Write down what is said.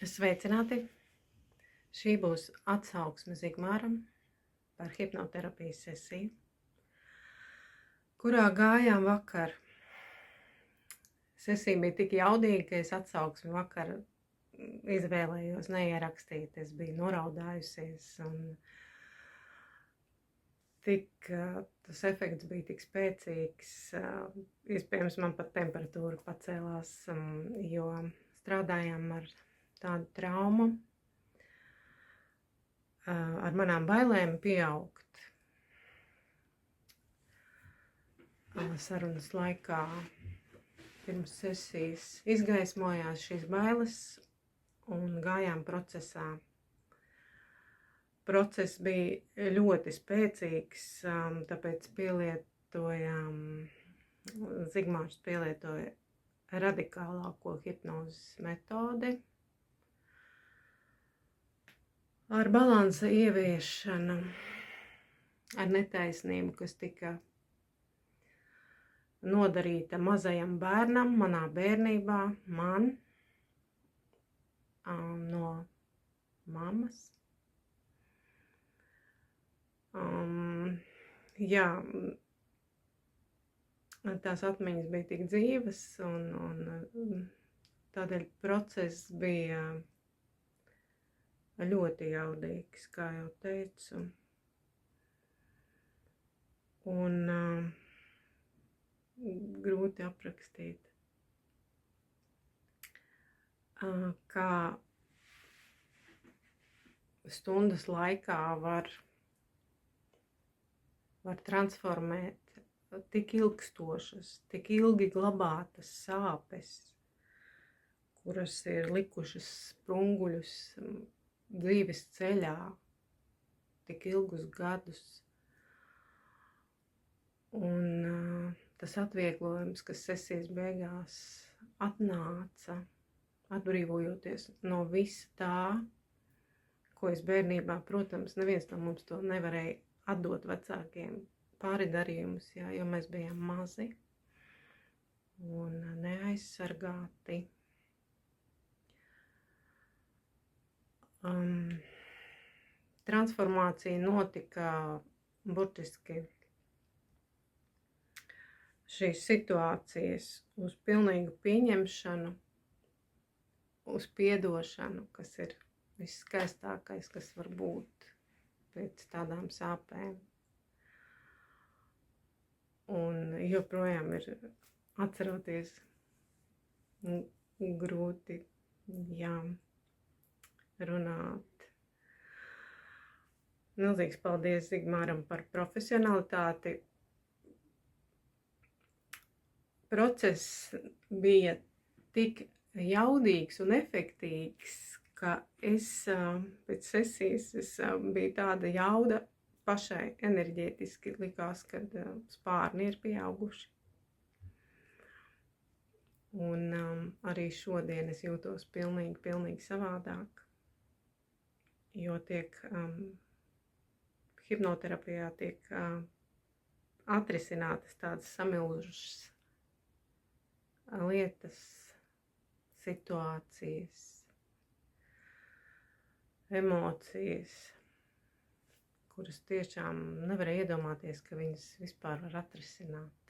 Sveicināti! Šī būs atsauksme Zigmāram par hipnoterapijas sesiju, kurā gājām vakar. Sesija bija tik jaudīga, ka es atsauksmi vakar izvēlējos neierakstīt. Es biju noraudājusies un tas efekts bija tik spēcīgs. Iespējams, man pat temperatūra pacēlās, jo strādājām ar tādu traumu, ar manām bailēm pieaugt. Sarunas laikā pirms sesijas izgaismojās šīs bailes un gājām procesā. Process bija ļoti spēcīgs, tāpēc Zigmārs pielietoja radikālāko hipnozes metodi ar balansa ieviešanu, ar netaisnību, kas tika nodarīta mazajam bērnam, manā bērnībā, no mammas. Tās atmiņas bija tik dzīves, un tādēļ process bija ļoti jaudīgs, kā jau teicu. Un grūti aprakstīt, kā stundas laikā var transformēt tik ilgstošas, tik ilgi glabātas sāpes, kuras ir likušas sprunguļus dzīves ceļā tik ilgus gadus. Un tas atvieglojums, kas sesijas beigās atnāca, atbrīvojoties no visa tā, ko es bērnībā, protams, neviens no mums to nevarēja atdot vecākiem, pāridarījumus, jo mēs bijām mazi un neaizsargāti. Transformācija notika burtiski šīs situācijas uz pilnīgu pieņemšanu, uz piedošanu, kas ir visskaistākais, kas var būt pēc tādām sāpēm. Un joprojām ir, atceroties, grūti, runāt. Milzīgs paldies Zigmāram par profesionalitāti. Process bija tik jaudīgs un efektīvs, ka pēc sesijas bija tāda jauda pašai enerģētiski, likās, kad spārni ir pieauguši. Un arī šodien es jūtos pilnīgi savādāk, jo hipnoterapijā tiek atrisinātas tādas samilzušas lietas, situācijas, emocijas, kuras tiešām nevarēja iedomāties, ka viņas vispār var atrisināt.